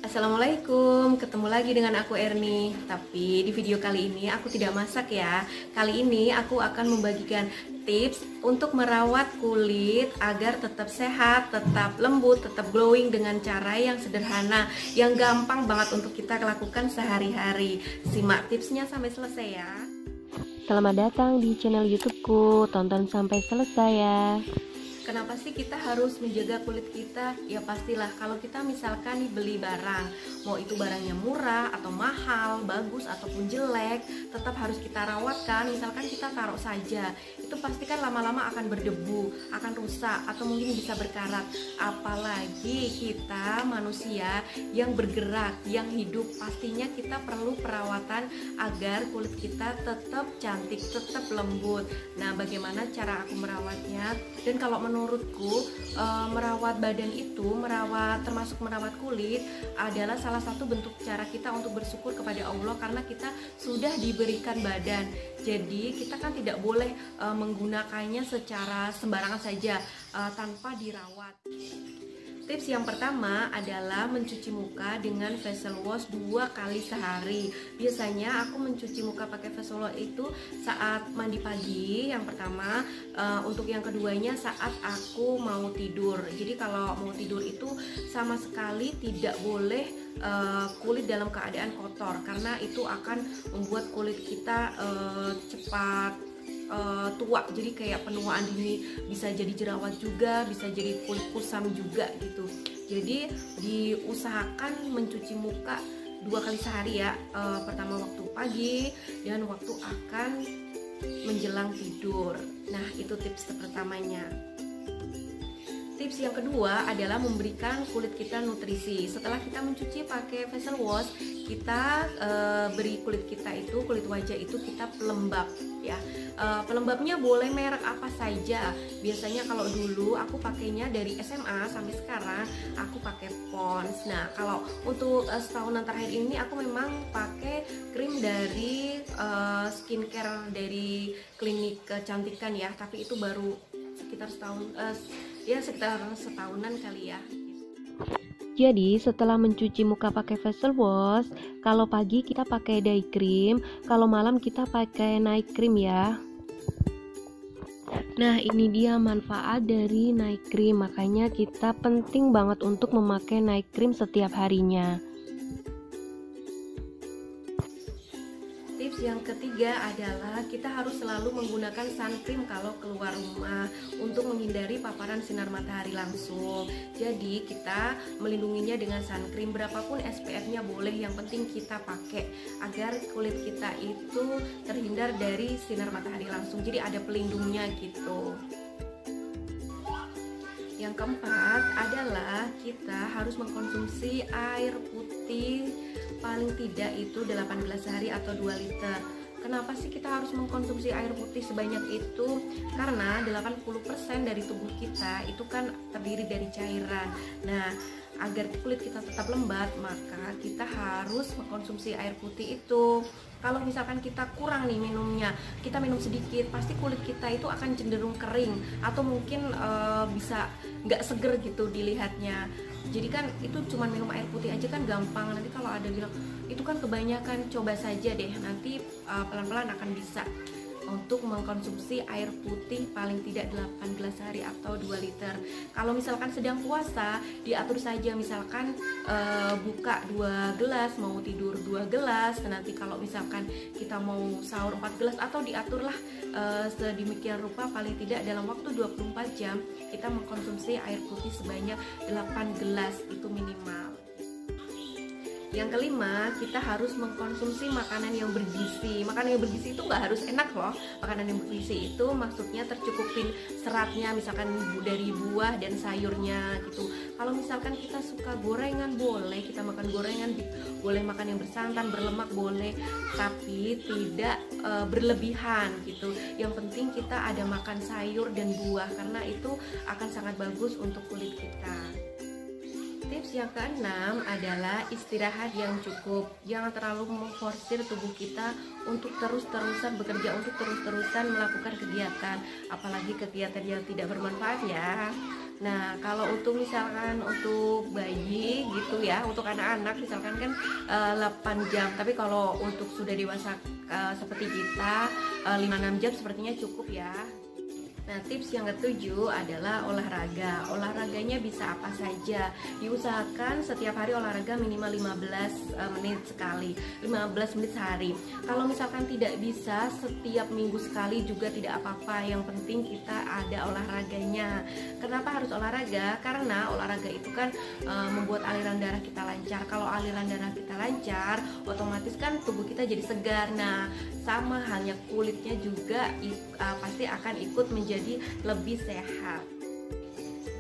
Assalamualaikum, ketemu lagi dengan aku Erni. Tapi di video kali ini aku tidak masak ya. Kali ini aku akan membagikan tips untuk merawat kulit agar tetap sehat, tetap lembut, tetap glowing dengan cara yang sederhana, yang gampang banget untuk kita lakukan sehari-hari. Simak tipsnya sampai selesai ya. Selamat datang di channel YouTubeku, tonton sampai selesai ya. Kenapa sih kita harus menjaga kulit kita? Ya pastilah kalau kita misalkan nih beli barang, mau itu barangnya murah atau mahal, bagus ataupun jelek, tetap harus kita rawat kan. Misalkan kita taruh saja, itu pasti kan lama-lama akan berdebu, akan rusak atau mungkin bisa berkarat. Apalagi kita manusia yang bergerak, yang hidup, pastinya kita perlu perawatan agar kulit kita tetap cantik, tetap lembut. Nah, bagaimana cara aku merawatnya? Dan kalau menurutku merawat badan itu, termasuk merawat kulit adalah salah satu bentuk cara kita untuk bersyukur kepada Allah karena kita sudah diberikan badan. Jadi kita kan tidak boleh menggunakannya secara sembarangan saja tanpa dirawat. Tips yang pertama adalah mencuci muka dengan facial wash 2 kali sehari. Biasanya aku mencuci muka pakai facial wash itu saat mandi pagi yang pertama, untuk yang keduanya saat aku mau tidur. Jadi kalau mau tidur itu sama sekali tidak boleh kulit dalam keadaan kotor karena itu akan membuat kulit kita cepat tua, jadi kayak penuaan dini, bisa jadi jerawat juga, bisa jadi kulit kusam juga gitu. Jadi diusahakan mencuci muka 2 kali sehari ya, pertama waktu pagi dan waktu akan menjelang tidur. Nah itu tips pertamanya. Tips yang kedua adalah memberikan kulit kita nutrisi. Setelah kita mencuci pakai facial wash, kita beri kulit kita itu, kulit wajah itu kita pelembab ya. Pelembabnya boleh merek apa saja. Biasanya kalau dulu aku pakainya dari SMA sampai sekarang aku pakai Pond's. Nah kalau untuk setahunan terakhir ini aku memang pakai krim dari skincare dari klinik kecantikan ya. Tapi itu baru sekitar sekitar setahunan kali ya. Jadi setelah mencuci muka pakai facial wash, kalau pagi kita pakai day cream, kalau malam kita pakai night cream ya. Nah ini dia manfaat dari night cream, makanya kita penting banget untuk memakai night cream setiap harinya. Tips yang ketiga adalah kita harus selalu menggunakan sunscreen kalau keluar rumah untuk menghindari paparan sinar matahari langsung. Jadi kita melindunginya dengan sunscreen, berapapun SPF-nya boleh, yang penting kita pakai agar kulit kita itu terhindar dari sinar matahari langsung. Jadi ada pelindungnya gitu. Yang keempat adalah kita harus mengkonsumsi air putih paling tidak itu 8 gelas sehari atau 2 liter. Kenapa sih kita harus mengkonsumsi air putih sebanyak itu? Karena 80% dari tubuh kita itu kan terdiri dari cairan. Nah, agar kulit kita tetap lembab, maka kita harus mengkonsumsi air putih itu. Kalau misalkan kita kurang nih minumnya, kita minum sedikit, pasti kulit kita itu akan cenderung kering atau mungkin bisa nggak seger gitu dilihatnya. Jadi kan itu cuma minum air putih aja kan gampang. Nanti kalau ada bilang itu kan kebanyakan, coba saja deh, nanti pelan-pelan akan bisa untuk mengkonsumsi air putih paling tidak 8 gelas sehari atau 2 liter. Kalau misalkan sedang puasa, diatur saja, misalkan buka 2 gelas, mau tidur 2 gelas, nanti kalau misalkan kita mau sahur 4 gelas, atau diaturlah sedemikian rupa paling tidak dalam waktu 24 jam kita mengkonsumsi air putih sebanyak 8 gelas itu minimal. Yang kelima, kita harus mengkonsumsi makanan yang bergizi. Makanan yang bergizi itu nggak harus enak loh. Makanan yang bergizi itu maksudnya tercukupin seratnya, misalkan dari buah dan sayurnya gitu. Kalau misalkan kita suka gorengan, boleh kita makan gorengan, boleh makan yang bersantan, berlemak boleh, tapi tidak berlebihan gitu. Yang penting kita ada makan sayur dan buah karena itu akan sangat bagus untuk kulit kita. Tips yang keenam adalah istirahat yang cukup. Jangan terlalu memforsir tubuh kita untuk terus-terusan bekerja, untuk terus-terusan melakukan kegiatan, apalagi kegiatan yang tidak bermanfaat ya. Nah, kalau untuk misalkan untuk bayi gitu ya, untuk anak-anak misalkan kan 8 jam, tapi kalau untuk sudah dewasa seperti kita 5-6 jam sepertinya cukup ya. Nah, tips yang ketujuh adalah olahraga. Olahraganya bisa apa saja. Diusahakan setiap hari olahraga minimal 15 menit sekali, 15 menit sehari. Kalau misalkan tidak bisa setiap minggu sekali juga tidak apa-apa. Yang penting kita ada olahraganya. Kenapa harus olahraga? Karena olahraga itu kan membuat aliran darah kita lancar. Kalau aliran darah kita lancar, otomatis kan tubuh kita jadi segar. Nah, sama halnya kulitnya juga pasti akan ikut menjadi lebih sehat.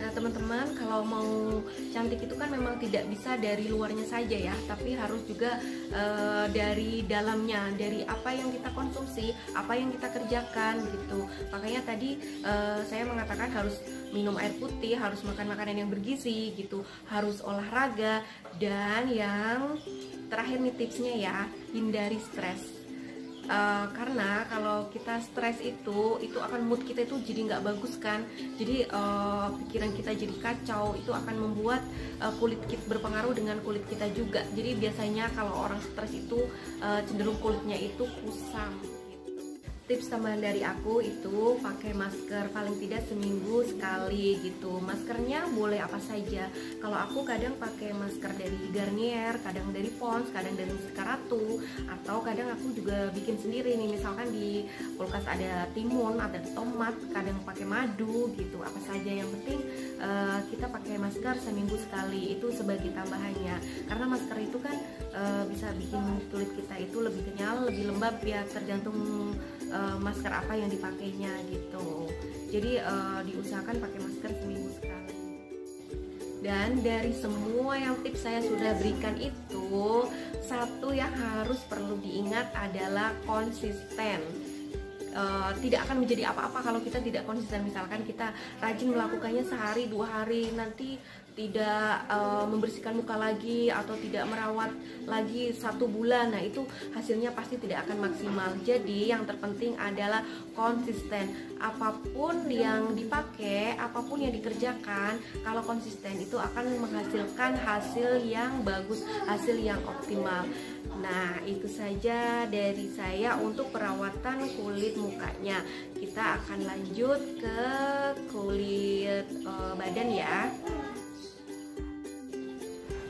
Nah teman-teman, kalau mau cantik itu kan memang tidak bisa dari luarnya saja ya, tapi harus juga dari dalamnya, dari apa yang kita konsumsi, apa yang kita kerjakan gitu. Makanya tadi saya mengatakan harus minum air putih, harus makan makanan yang bergizi gitu, harus olahraga, dan yang terakhir nih tipsnya ya, hindari stres. Karena kalau kita stres itu akan mood kita itu jadi nggak bagus kan, jadi pikiran kita jadi kacau, itu akan membuat kulit kita berpengaruh dengan kulit kita juga. Jadi biasanya kalau orang stres itu cenderung kulitnya itu kusam. Tips tambahan dari aku itu pakai masker paling tidak seminggu sekali gitu. Maskernya boleh apa saja. Kalau aku kadang pakai masker dari Garnier, kadang dari Pond's, kadang dari Ratu, atau kadang aku juga bikin sendiri nih. Misalkan di kulkas ada timun, ada tomat, kadang pakai madu gitu. Apa saja, yang penting kita pakai masker seminggu sekali, itu sebagai tambahannya. Karena masker itu kan bisa bikin kulit kita itu lebih kenyal, lebih lembab ya, tergantung masker apa yang dipakainya gitu. Jadi diusahakan pakai masker seminggu sekali. Dan dari semua yang tips saya sudah berikan itu, satu yang harus perlu diingat adalah konsisten. Tidak akan menjadi apa-apa kalau kita tidak konsisten. Misalkan kita rajin melakukannya sehari 2 hari, nanti tidak membersihkan muka lagi atau tidak merawat lagi 1 bulan, nah itu hasilnya pasti tidak akan maksimal. Jadi yang terpenting adalah konsisten. Apapun yang dipakai, apapun yang dikerjakan, kalau konsisten itu akan menghasilkan hasil yang bagus, hasil yang optimal. Nah, itu saja dari saya untuk perawatan kulit mukanya. Kita akan lanjut ke kulit badan ya.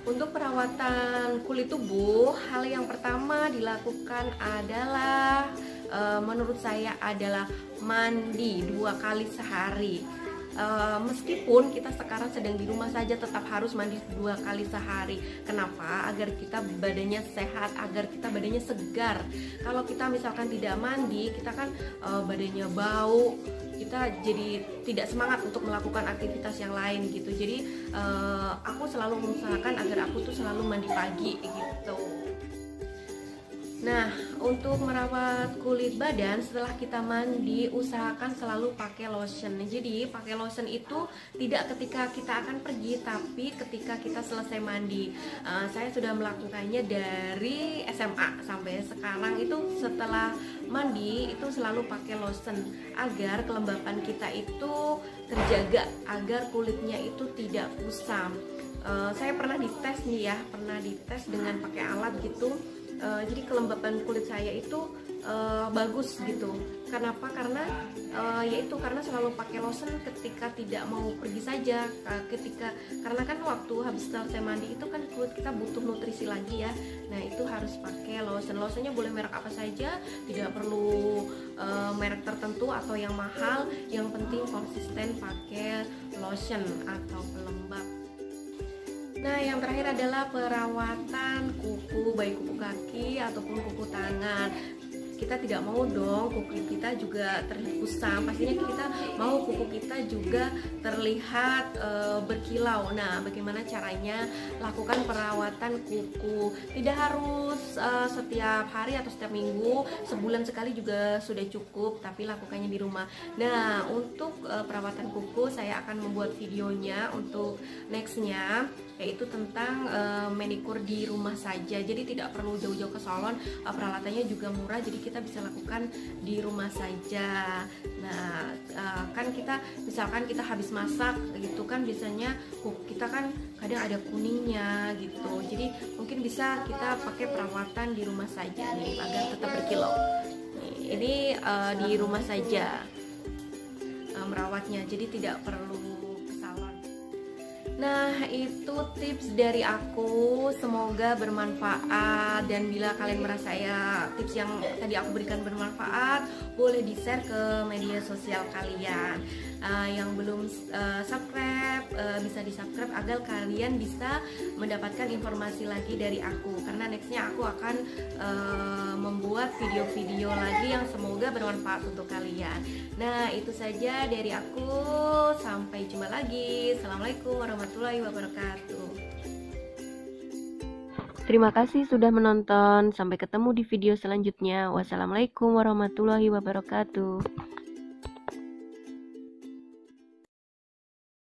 Untuk perawatan kulit tubuh, hal yang pertama dilakukan adalah menurut saya adalah mandi 2 kali sehari. Meskipun kita sekarang sedang di rumah saja, tetap harus mandi 2 kali sehari. Kenapa? Agar kita badannya sehat, agar kita badannya segar. Kalau kita misalkan tidak mandi, kita kan badannya bau, kita jadi tidak semangat untuk melakukan aktivitas yang lain gitu. Jadi aku selalu mengusahakan agar aku tuh selalu mandi pagi gitu. Nah, untuk merawat kulit badan setelah kita mandi, usahakan selalu pakai lotion. Jadi pakai lotion itu tidak ketika kita akan pergi, tapi ketika kita selesai mandi. Saya sudah melakukannya dari SMA sampai sekarang, itu setelah mandi itu selalu pakai lotion agar kelembapan kita itu terjaga, agar kulitnya itu tidak kusam. Saya pernah dites nih ya, pernah dites dengan pakai alat gitu. Jadi kelembapan kulit saya itu bagus gitu. Kenapa? Karena yaitu karena selalu pakai lotion ketika tidak mau pergi saja. Karena kan waktu habis selesai mandi itu kan kulit kita butuh nutrisi lagi ya. Nah, itu harus pakai lotion. Lotionnya boleh merek apa saja, tidak perlu merek tertentu atau yang mahal. Yang penting konsisten pakai lotion atau pelembab. Nah, yang terakhir adalah perawatan kuku, baik kuku kaki ataupun kuku tangan. Kita tidak mau dong kuku kita juga terlihat kusam. Pastinya kita mau kuku kita juga terlihat berkilau. Nah, bagaimana caranya? Lakukan perawatan kuku. Tidak harus setiap hari atau setiap minggu, sebulan sekali juga sudah cukup, tapi lakukannya di rumah. Nah, untuk perawatan kuku saya akan membuat videonya untuk nextnya, yaitu tentang manicure di rumah saja. Jadi tidak perlu jauh-jauh ke salon, peralatannya juga murah, jadi kita bisa lakukan di rumah saja. Nah, kan kita misalkan kita habis masak gitu kan, biasanya kita kan kadang ada kuningnya gitu. Jadi mungkin bisa kita pakai perawatan di rumah saja nih agar tetap berkilau. Nih, ini di rumah saja merawatnya, jadi tidak perlu ke salon. Nah, itu tips dari aku, semoga bermanfaat. Dan bila kalian merasa ya tips yang tadi aku berikan bermanfaat, boleh di-share ke media sosial kalian. Yang belum subscribe, bisa di-subscribe agar kalian bisa mendapatkan informasi lagi dari aku, karena nextnya aku akan membuat video-video lagi yang semoga bermanfaat untuk kalian. Nah, itu saja dari aku, sampai jumpa lagi. Assalamualaikum warahmatullahi wabarakatuh. Terima kasih sudah menonton. Sampai ketemu di video selanjutnya. Wassalamualaikum warahmatullahi wabarakatuh.